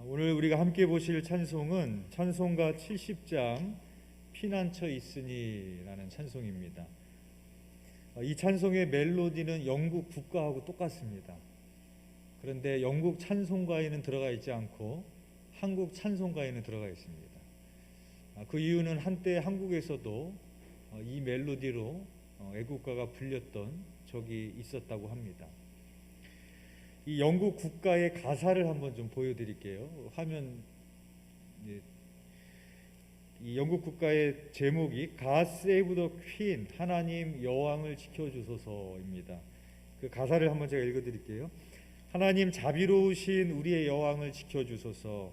오늘 우리가 함께 보실 찬송은 찬송가 70장 피난처 있으니라는 찬송입니다. 이 찬송의 멜로디는 영국 국가하고 똑같습니다. 그런데 영국 찬송가에는 들어가 있지 않고 한국 찬송가에는 들어가 있습니다. 그 이유는 한때 한국에서도 이 멜로디로 애국가가 불렸던 적이 있었다고 합니다. 이 영국 국가의 가사를 한번 좀 보여드릴게요. 화면. 이 영국 국가의 제목이 God Save the Queen, 하나님 여왕을 지켜주소서입니다. 그 가사를 한번 제가 읽어드릴게요. 하나님 자비로우신 우리의 여왕을 지켜주소서.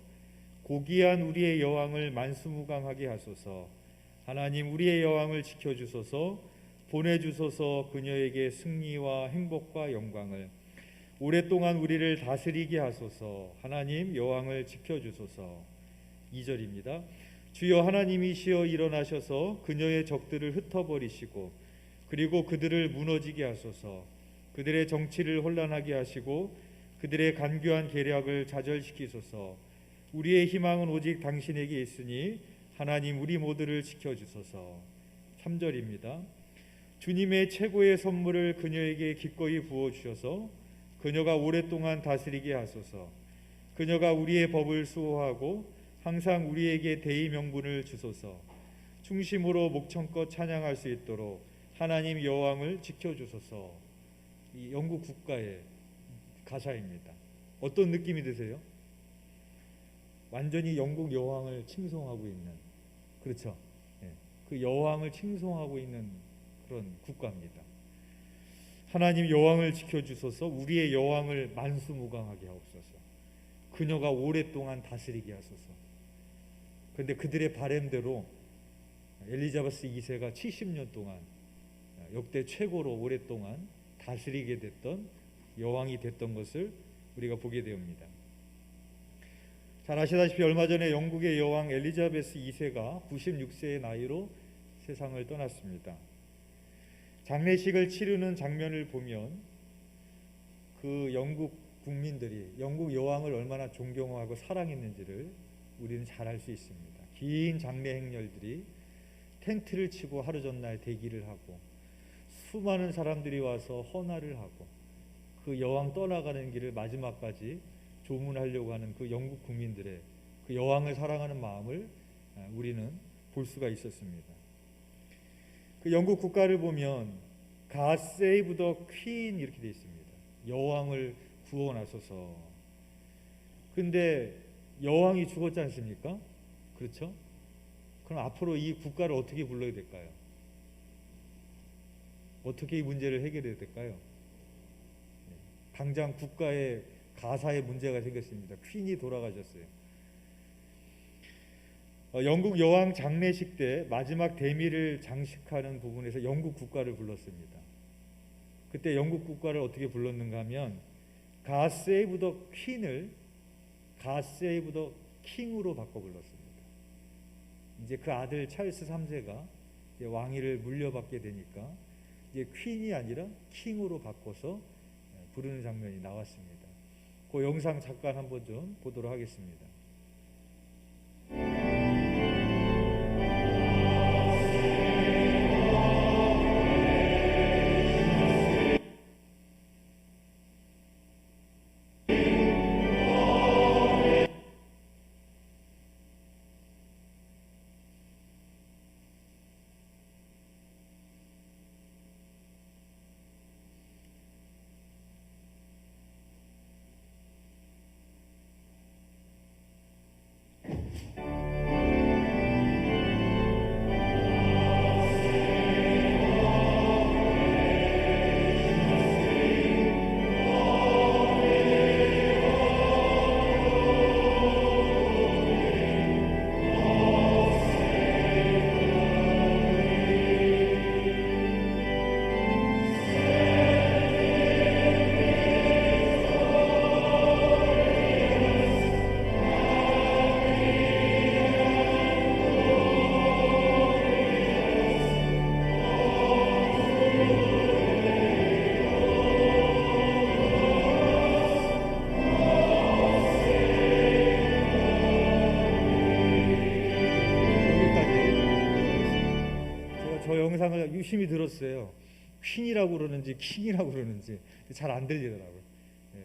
고귀한 우리의 여왕을 만수무강하게 하소서. 하나님 우리의 여왕을 지켜주소서. 보내주소서. 그녀에게 승리와 행복과 영광을. 오랫동안 우리를 다스리게 하소서. 하나님 여왕을 지켜주소서. 2절입니다. 주여 하나님이시여 일어나셔서 그녀의 적들을 흩어버리시고 그리고 그들을 무너지게 하소서. 그들의 정치를 혼란하게 하시고 그들의 간교한 계략을 좌절시키소서. 우리의 희망은 오직 당신에게 있으니 하나님 우리 모두를 지켜주소서. 3절입니다. 주님의 최고의 선물을 그녀에게 기꺼이 부어주셔서 그녀가 오랫동안 다스리게 하소서. 그녀가 우리의 법을 수호하고 항상 우리에게 대의 명분을 주소서. 중심으로 목청껏 찬양할 수 있도록 하나님 여왕을 지켜주소서. 이 영국 국가의 가사입니다. 어떤 느낌이 드세요? 완전히 영국 여왕을 칭송하고 있는, 그렇죠? 그 여왕을 칭송하고 있는 그런 국가입니다. 하나님 여왕을 지켜주소서. 우리의 여왕을 만수무강하게 하옵소서. 그녀가 오랫동안 다스리게 하소서. 그런데 그들의 바램대로 엘리자베스 2세가 70년 동안 역대 최고로 오랫동안 다스리게 됐던 여왕이 됐던 것을 우리가 보게 됩니다. 잘 아시다시피 얼마 전에 영국의 여왕 엘리자베스 2세가 96세의 나이로 세상을 떠났습니다. 장례식을 치르는 장면을 보면 그 영국 국민들이 영국 여왕을 얼마나 존경하고 사랑했는지를 우리는 잘 알 수 있습니다. 긴 장례 행렬들이 텐트를 치고 하루 전날 대기를 하고 수많은 사람들이 와서 헌화를 하고 그 여왕 떠나가는 길을 마지막까지 조문하려고 하는 그 영국 국민들의 그 여왕을 사랑하는 마음을 우리는 볼 수가 있었습니다. 그 영국 국가를 보면 God Save the Queen 이렇게 되어 있습니다. 여왕을 구원하소서. 근데 여왕이 죽었지 않습니까? 그렇죠? 그럼 앞으로 이 국가를 어떻게 불러야 될까요? 어떻게 이 문제를 해결해야 될까요? 당장 국가의 가사에 문제가 생겼습니다. 퀸이 돌아가셨어요. 영국 여왕 장례식 때 마지막 대미를 장식하는 부분에서 영국 국가를 불렀습니다. 그때 영국 국가를 어떻게 불렀는가 하면 God Save the Queen을 God Save the King으로 바꿔 불렀습니다. 이제 그 아들 찰스 3세가 이제 왕위를 물려받게 되니까 이제 퀸이 아니라 킹으로 바꿔서 부르는 장면이 나왔습니다. 그 영상 잠깐 한번 좀 보도록 하겠습니다. 유심히 들었어요. 퀸이라고 그러는지 킹이라고 그러는지 잘 안 들리더라고요.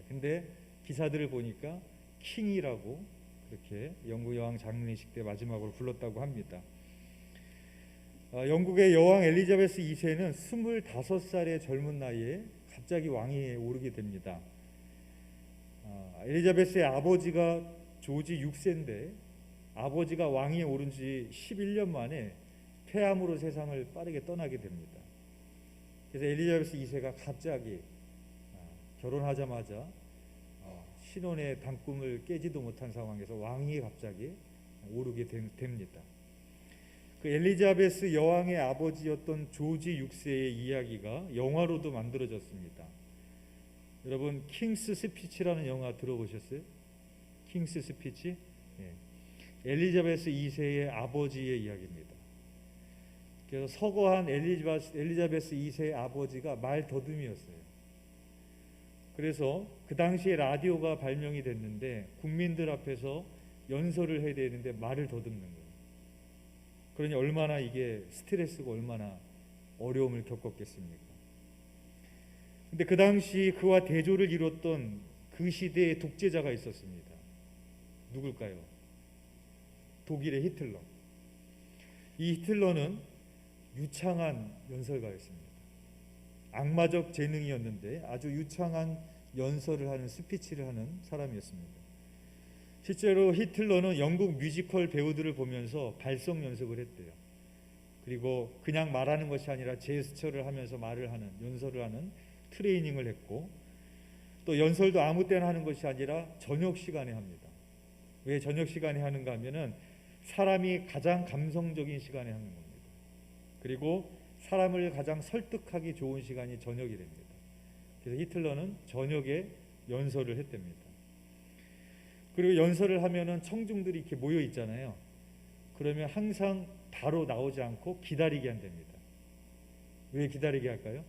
근데 기사들을 보니까 킹이라고 그렇게 영국 여왕 장례식 때 마지막으로 불렀다고 합니다. 영국의 여왕 엘리자베스 2세는 25살의 젊은 나이에 갑자기 왕위에 오르게 됩니다. 엘리자베스의 아버지가 조지 6세인데 아버지가 왕위에 오른 지 11년 만에 폐암으로 세상을 빠르게 떠나게 됩니다. 그래서 엘리자베스 2세가 갑자기 결혼하자마자 신혼의 단꿈을 깨지도 못한 상황에서 왕위에 갑자기 오르게 됩니다. 그 엘리자베스 여왕의 아버지였던 조지 6세의 이야기가 영화로도 만들어졌습니다. 여러분 킹스 스피치라는 영화 들어보셨어요? 킹스 스피치? 엘리자베스 2세의 아버지의 이야기입니다. 그래서 서거한 엘리자베스 2세의 아버지가 말 더듬이었어요. 그래서 그 당시에 라디오가 발명이 됐는데 국민들 앞에서 연설을 해야 되는데 말을 더듬는 거예요. 그러니 얼마나 이게 스트레스고 얼마나 어려움을 겪었겠습니까? 근데 그 당시 그와 대조를 이뤘던 그 시대의 독재자가 있었습니다. 누굴까요? 독일의 히틀러. 이 히틀러는 유창한 연설가였습니다. 악마적 재능이었는데 아주 유창한 연설을 하는 스피치를 하는 사람이었습니다. 실제로 히틀러는 영국 뮤지컬 배우들을 보면서 발성 연습을 했대요. 그리고 그냥 말하는 것이 아니라 제스처를 하면서 말을 하는, 연설을 하는 트레이닝을 했고, 또 연설도 아무 때나 하는 것이 아니라 저녁 시간에 합니다. 왜 저녁 시간에 하는가 하면은 사람이 가장 감성적인 시간에 하는 겁니다. 그리고 사람을 가장 설득하기 좋은 시간이 저녁이 됩니다. 그래서 히틀러는 저녁에 연설을 했답니다. 그리고 연설을 하면은 청중들이 이렇게 모여 있잖아요. 그러면 항상 바로 나오지 않고 기다리게 한답니다. 왜 기다리게 할까요?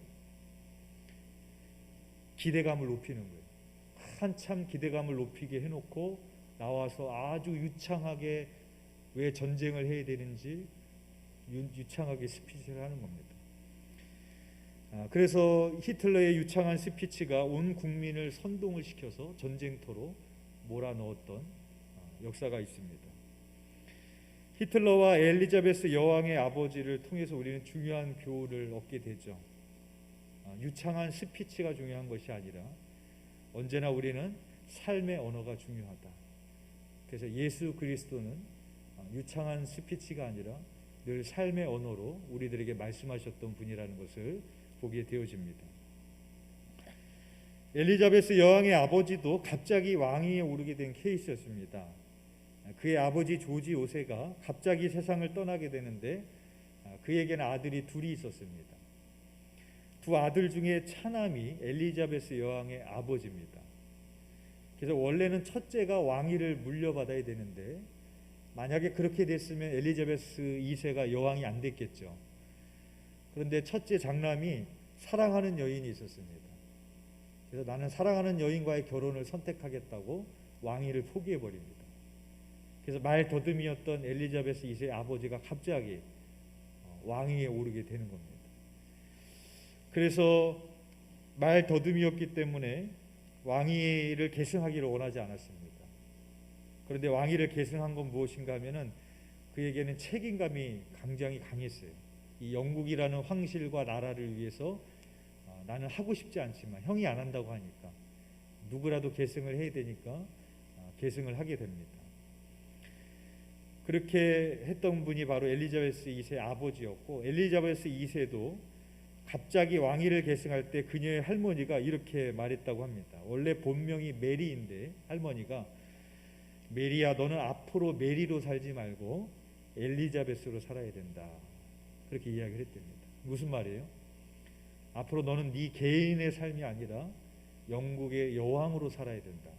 기대감을 높이는 거예요. 한참 기대감을 높이게 해놓고 나와서 아주 유창하게 왜 전쟁을 해야 되는지 유창하게 스피치를 하는 겁니다. 그래서 히틀러의 유창한 스피치가 온 국민을 선동을 시켜서 전쟁터로 몰아넣었던 역사가 있습니다. 히틀러와 엘리자베스 여왕의 아버지를 통해서 우리는 중요한 교훈을 얻게 되죠. 유창한 스피치가 중요한 것이 아니라 언제나 우리는 삶의 언어가 중요하다. 그래서 예수 그리스도는 유창한 스피치가 아니라 늘 삶의 언어로 우리들에게 말씀하셨던 분이라는 것을 보게 되어집니다. 엘리자베스 여왕의 아버지도 갑자기 왕위에 오르게 된 케이스였습니다. 그의 아버지 조지 5세가 갑자기 세상을 떠나게 되는데 그에게는 아들이 둘이 있었습니다. 두 아들 중에 차남이 엘리자베스 여왕의 아버지입니다. 그래서 원래는 첫째가 왕위를 물려받아야 되는데 만약에 그렇게 됐으면 엘리자베스 2세가 여왕이 안 됐겠죠. 그런데 첫째 장남이 사랑하는 여인이 있었습니다. 그래서 나는 사랑하는 여인과의 결혼을 선택하겠다고 왕위를 포기해버립니다. 그래서 말 더듬이었던 엘리자베스 2세의 아버지가 갑자기 왕위에 오르게 되는 겁니다. 그래서 말 더듬이었기 때문에 왕위를 계승하기를 원하지 않았습니다. 그런데 왕위를 계승한 건 무엇인가 하면은 그에게는 책임감이 굉장히 강했어요. 이 영국이라는 황실과 나라를 위해서 나는 하고 싶지 않지만 형이 안 한다고 하니까 누구라도 계승을 해야 되니까 계승을 하게 됩니다. 그렇게 했던 분이 바로 엘리자베스 2세의 아버지였고, 엘리자베스 2세도 갑자기 왕위를 계승할 때 그녀의 할머니가 이렇게 말했다고 합니다. 원래 본명이 메리인데 할머니가 메리야, 너는 앞으로 메리로 살지 말고 엘리자베스로 살아야 된다. 그렇게 이야기를 했답니다. 무슨 말이에요? 앞으로 너는 네 개인의 삶이 아니라 영국의 여왕으로 살아야 된다.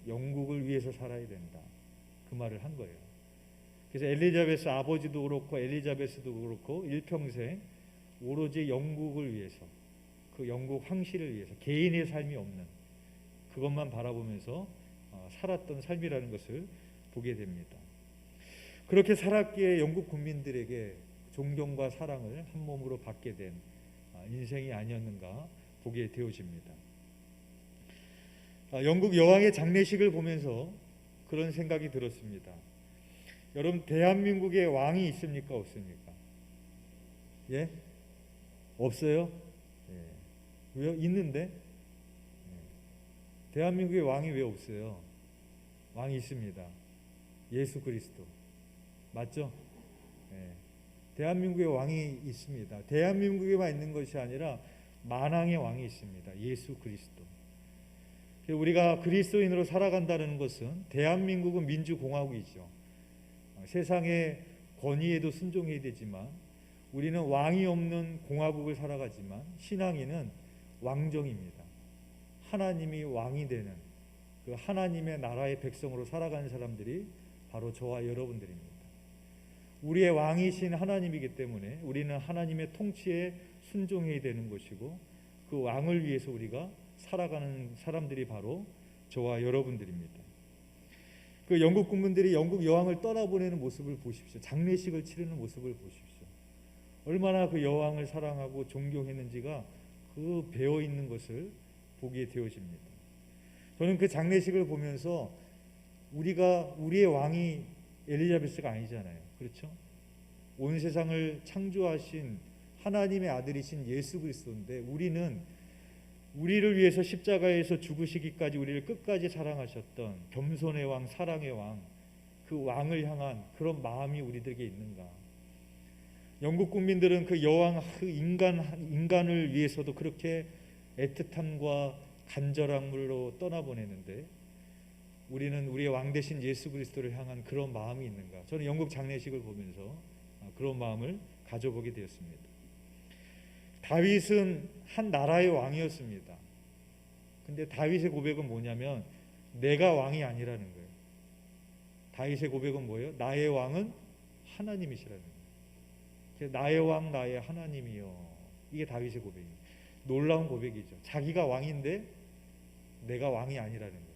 영국을 위해서 살아야 된다. 그 말을 한 거예요. 그래서 엘리자베스 아버지도 그렇고 엘리자베스도 그렇고 일평생 오로지 영국을 위해서, 그 영국 황실을 위해서 개인의 삶이 없는 그것만 바라보면서 살았던 삶이라는 것을 보게 됩니다. 그렇게 살았기에 영국 국민들에게 존경과 사랑을 한 몸으로 받게 된 인생이 아니었는가 보게 되어집니다. 영국 여왕의 장례식을 보면서 그런 생각이 들었습니다. 여러분, 대한민국에 왕이 있습니까? 없습니까? 예? 없어요? 예. 왜요? 있는데? 예. 대한민국에 왕이 왜 없어요? 왕이 있습니다. 예수 그리스도. 맞죠? 예. 대한민국에 왕이 있습니다. 대한민국에만 있는 것이 아니라 만왕의 왕이 있습니다. 예수 그리스도. 우리가 그리스도인으로 살아간다는 것은 대한민국은 민주공화국이죠. 세상의 권위에도 순종해야 되지만 우리는 왕이 없는 공화국을 살아가지만 신앙인은 왕정입니다. 하나님이 왕이 되는 그 하나님의 나라의 백성으로 살아가는 사람들이 바로 저와 여러분들입니다. 우리의 왕이신 하나님이기 때문에 우리는 하나님의 통치에 순종해야 되는 것이고 그 왕을 위해서 우리가 살아가는 사람들이 바로 저와 여러분들입니다. 그 영국 군민들이 영국 여왕을 떠나보내는 모습을 보십시오. 장례식을 치르는 모습을 보십시오. 얼마나 그 여왕을 사랑하고 존경했는지가 그 배어 있는 것을 보게 되어집니다. 저는 그 장례식을 보면서 우리의 왕이 엘리자베스가 아니잖아요. 그렇죠? 온 세상을 창조하신 하나님의 아들이신 예수 그리스도인데 우리를 위해서 십자가에서 죽으시기까지 우리를 끝까지 사랑하셨던 겸손의 왕, 사랑의 왕, 그 왕을 향한 그런 마음이 우리들에게 있는가? 영국 국민들은 그 여왕, 그 인간을 위해서도 그렇게 애틋함과 간절함으로 떠나보내는데 우리는 우리의 왕 대신 예수 그리스도를 향한 그런 마음이 있는가? 저는 영국 장례식을 보면서 그런 마음을 가져보게 되었습니다. 다윗은 한 나라의 왕이었습니다. 근데 다윗의 고백은 뭐냐면 내가 왕이 아니라는 거예요. 다윗의 고백은 뭐예요? 나의 왕은 하나님이시라는 거예요. 나의 왕, 나의 하나님이요. 이게 다윗의 고백이에요. 놀라운 고백이죠. 자기가 왕인데 내가 왕이 아니라는 거예요.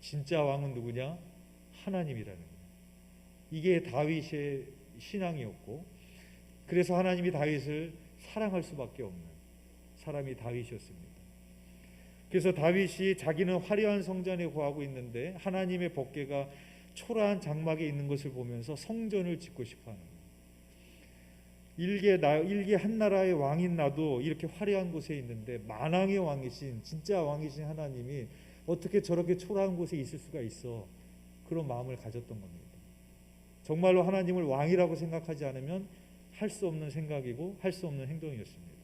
진짜 왕은 누구냐? 하나님이라는 거예요. 이게 다윗의 신앙이었고 그래서 하나님이 다윗을 사랑할 수밖에 없는 사람이 다윗이었습니다. 그래서 다윗이 자기는 화려한 성전에 거하고 있는데 하나님의 법궤가 초라한 장막에 있는 것을 보면서 성전을 짓고 싶어하는 거예요. 일개 한 나라의 왕인 나도 이렇게 화려한 곳에 있는데 만왕의 왕이신 진짜 왕이신 하나님이 어떻게 저렇게 초라한 곳에 있을 수가 있어? 그런 마음을 가졌던 겁니다. 정말로 하나님을 왕이라고 생각하지 않으면 할 수 없는 생각이고 할 수 없는 행동이었습니다.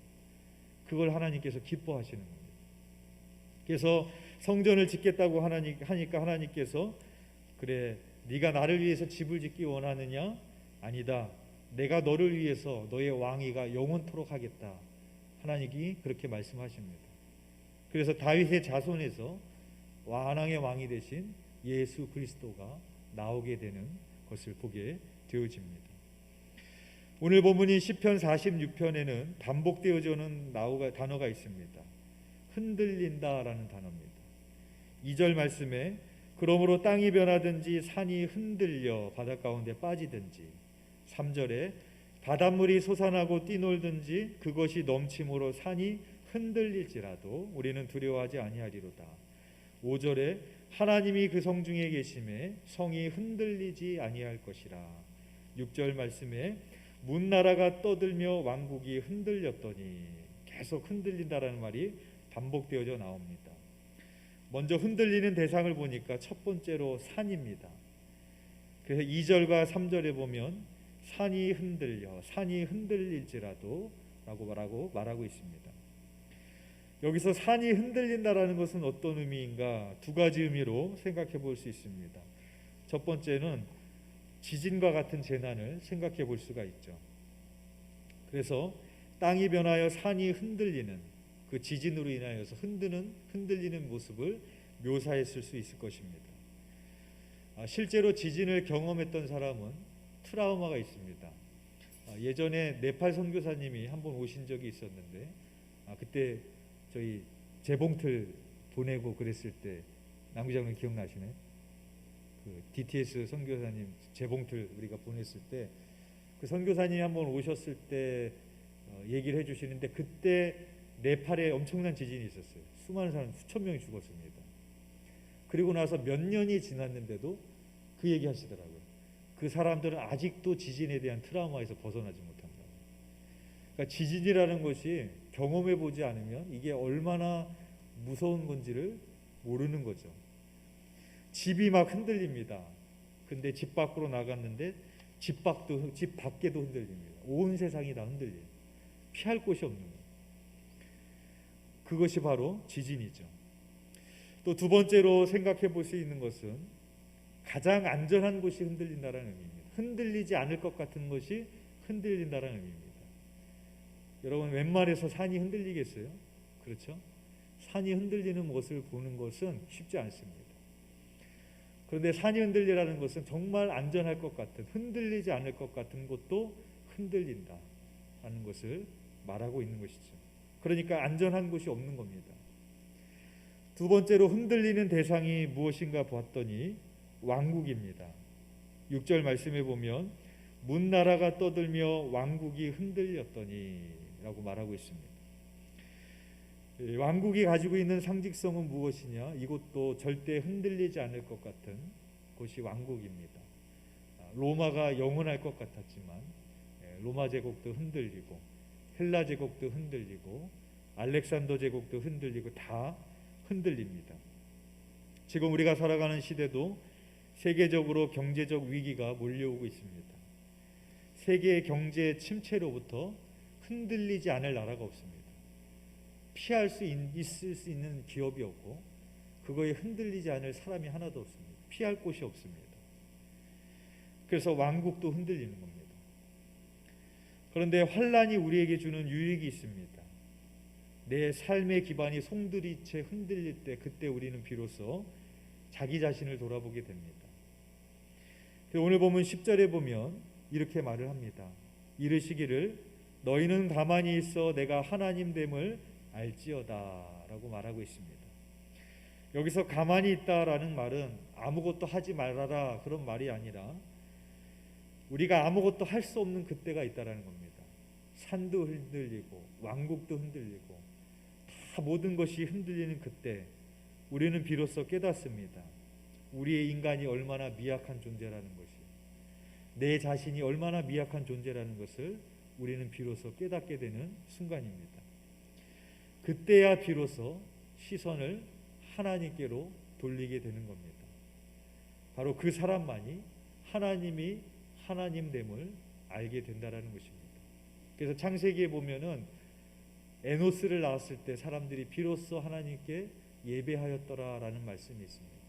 그걸 하나님께서 기뻐하시는 겁니다. 그래서 성전을 짓겠다고 하니까 하나님께서 그래 네가 나를 위해서 집을 짓기 원하느냐? 아니다. 내가 너를 위해서 너의 왕위가 영원토록 하겠다. 하나님이 그렇게 말씀하십니다. 그래서 다윗의 자손에서 만왕의 왕이 되신 예수 그리스도가 나오게 되는 것을 보게 되어집니다. 오늘 본문인 시편 46편에는 반복되어져 오는 단어가 있습니다. 흔들린다라는 단어입니다. 2절 말씀에 그러므로 땅이 변하든지 산이 흔들려 바다 가운데 빠지든지 3절에 바닷물이 솟아나고 뛰놀든지 그것이 넘침으로 산이 흔들릴지라도 우리는 두려워하지 아니하리로다. 5절에 하나님이 그 성 중에 계심에 성이 흔들리지 아니할 것이라. 6절 말씀에 문나라가 떠들며 왕국이 흔들렸더니 계속 흔들린다라는 말이 반복되어져 나옵니다. 먼저 흔들리는 대상을 보니까 첫 번째로 산입니다. 그래서 2절과 3절에 보면 산이 흔들려 산이 흔들릴지라도 라고 말하고 있습니다. 여기서 산이 흔들린다라는 것은 어떤 의미인가? 두 가지 의미로 생각해 볼 수 있습니다. 첫 번째는 지진과 같은 재난을 생각해 볼 수가 있죠. 그래서 땅이 변하여 산이 흔들리는 그 지진으로 인하여서 흔들리는 모습을 묘사했을 수 있을 것입니다. 실제로 지진을 경험했던 사람은 트라우마가 있습니다. 예전에 네팔 선교사님이 한번 오신 적이 있었는데 그때 저희 재봉틀 보내고 그랬을 때 남기장님 기억나시나요? 그 DTS 선교사님 재봉틀 우리가 보냈을 때 그 선교사님이 한번 오셨을 때 얘기를 해주시는데 그때 네팔에 엄청난 지진이 있었어요. 수많은 사람, 수천 명이 죽었습니다. 그리고 나서 몇 년이 지났는데도 그 얘기 하시더라고요. 그 사람들은 아직도 지진에 대한 트라우마에서 벗어나지 못한다. 그러니까 지진이라는 것이 경험해 보지 않으면 이게 얼마나 무서운 건지를 모르는 거죠. 집이 막 흔들립니다. 근데 집 밖으로 나갔는데 집 밖에도 흔들립니다. 온 세상이 다 흔들려요. 피할 곳이 없는 거예요. 그것이 바로 지진이죠. 또 두 번째로 생각해 볼 수 있는 것은 가장 안전한 곳이 흔들린다는 의미입니다. 흔들리지 않을 것 같은 것이 흔들린다는 의미입니다. 여러분, 웬만해서 산이 흔들리겠어요? 그렇죠? 산이 흔들리는 모습을 보는 것은 쉽지 않습니다. 그런데 산이 흔들리라는 것은 정말 안전할 것 같은, 흔들리지 않을 것 같은 곳도 흔들린다라는 것을 말하고 있는 것이죠. 그러니까 안전한 곳이 없는 겁니다. 두 번째로 흔들리는 대상이 무엇인가 보았더니 왕국입니다. 6절 말씀에 보면 문나라가 떠들며 왕국이 흔들렸더니 라고 말하고 있습니다. 왕국이 가지고 있는 상징성은 무엇이냐? 이것도 절대 흔들리지 않을 것 같은 곳이 왕국입니다. 로마가 영원할 것 같았지만 로마 제국도 흔들리고 헬라 제국도 흔들리고 알렉산더 제국도 흔들리고 다 흔들립니다. 지금 우리가 살아가는 시대도 세계적으로 경제적 위기가 몰려오고 있습니다. 세계의 경제 침체로부터 흔들리지 않을 나라가 없습니다. 피할 수 있을 수 있는 기업이 없고 그거에 흔들리지 않을 사람이 하나도 없습니다. 피할 곳이 없습니다. 그래서 왕국도 흔들리는 겁니다. 그런데 환란이 우리에게 주는 유익이 있습니다. 내 삶의 기반이 송두리째 흔들릴 때 그때 우리는 비로소 자기 자신을 돌아보게 됩니다. 오늘 보면 10절에 보면 이렇게 말을 합니다. 이르시기를 너희는 가만히 있어 내가 하나님 됨을 알지어다 라고 말하고 있습니다. 여기서 가만히 있다라는 말은 아무것도 하지 말아라 그런 말이 아니라 우리가 아무것도 할 수 없는 그때가 있다라는 겁니다. 산도 흔들리고 왕국도 흔들리고 다 모든 것이 흔들리는 그때 우리는 비로소 깨닫습니다. 우리의 인간이 얼마나 미약한 존재라는 것이, 내 자신이 얼마나 미약한 존재라는 것을 우리는 비로소 깨닫게 되는 순간입니다. 그때야 비로소 시선을 하나님께로 돌리게 되는 겁니다. 바로 그 사람만이 하나님이 하나님됨을 알게 된다라는 것입니다. 그래서 창세기에 보면은 에노스를 낳았을 때 사람들이 비로소 하나님께 예배하였더라라는 말씀이 있습니다.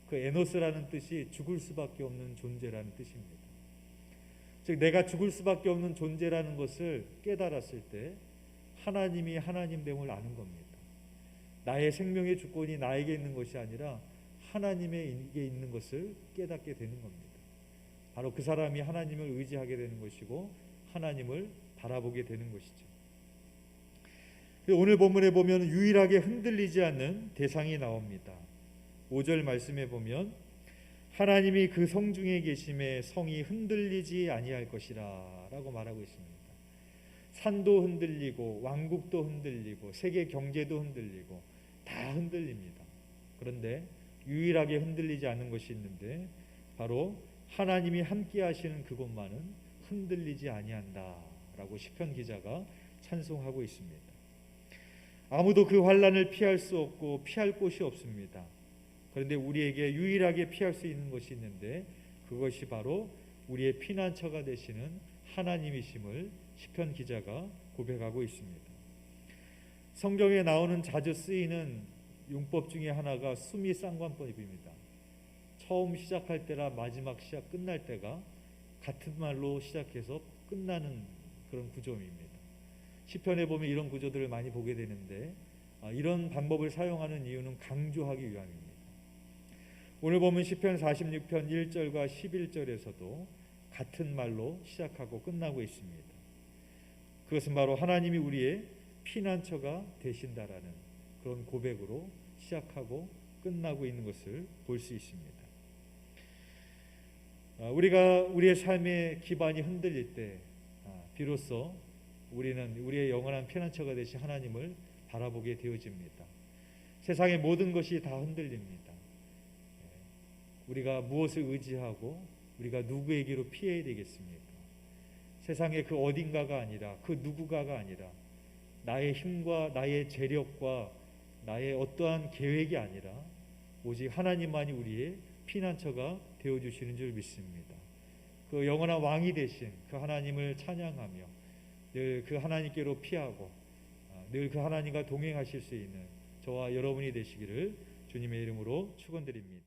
그 에노스라는 뜻이 죽을 수밖에 없는 존재라는 뜻입니다. 즉 내가 죽을 수밖에 없는 존재라는 것을 깨달았을 때 하나님이 하나님됨을 아는 겁니다. 나의 생명의 주권이 나에게 있는 것이 아니라 하나님에게 있는 것을 깨닫게 되는 겁니다. 바로 그 사람이 하나님을 의지하게 되는 것이고 하나님을 바라보게 되는 것이죠. 오늘 본문에 보면 유일하게 흔들리지 않는 대상이 나옵니다. 5절 말씀에 보면 하나님이 그 성중에 계심에 성이 흔들리지 아니할 것이라 라고 말하고 있습니다. 산도 흔들리고 왕국도 흔들리고 세계 경제도 흔들리고 다 흔들립니다. 그런데 유일하게 흔들리지 않는 것이 있는데 바로 하나님이 함께 하시는 그곳만은 흔들리지 아니한다 라고 시편 기자가 찬송하고 있습니다. 아무도 그 환난을 피할 수 없고 피할 곳이 없습니다. 그런데 우리에게 유일하게 피할 수 있는 것이 있는데 그것이 바로 우리의 피난처가 되시는 하나님이심을 시편 기자가 고백하고 있습니다. 성경에 나오는 자주 쓰이는 용법 중에 하나가 수미 쌍관법입니다. 처음 시작할 때라 마지막 시작 끝날 때가 같은 말로 시작해서 끝나는 그런 구조입니다. 시편에 보면 이런 구조들을 많이 보게 되는데 이런 방법을 사용하는 이유는 강조하기 위함입니다. 오늘 보면 시편 46편 1절과 11절에서도 같은 말로 시작하고 끝나고 있습니다. 그것은 바로 하나님이 우리의 피난처가 되신다라는 그런 고백으로 시작하고 끝나고 있는 것을 볼 수 있습니다. 우리가 우리의 삶의 기반이 흔들릴 때 비로소 우리는 우리의 영원한 피난처가 되신 하나님을 바라보게 되어집니다. 세상의 모든 것이 다 흔들립니다. 우리가 무엇을 의지하고 우리가 누구에게로 피해야 되겠습니까? 세상의 그 어딘가가 아니라, 그 누구가가 아니라, 나의 힘과 나의 재력과 나의 어떠한 계획이 아니라 오직 하나님만이 우리의 피난처가 되어주시는 줄 믿습니다. 그 영원한 왕이 되신 그 하나님을 찬양하며 늘 그 하나님께로 피하고 늘 그 하나님과 동행하실 수 있는 저와 여러분이 되시기를 주님의 이름으로 축원드립니다.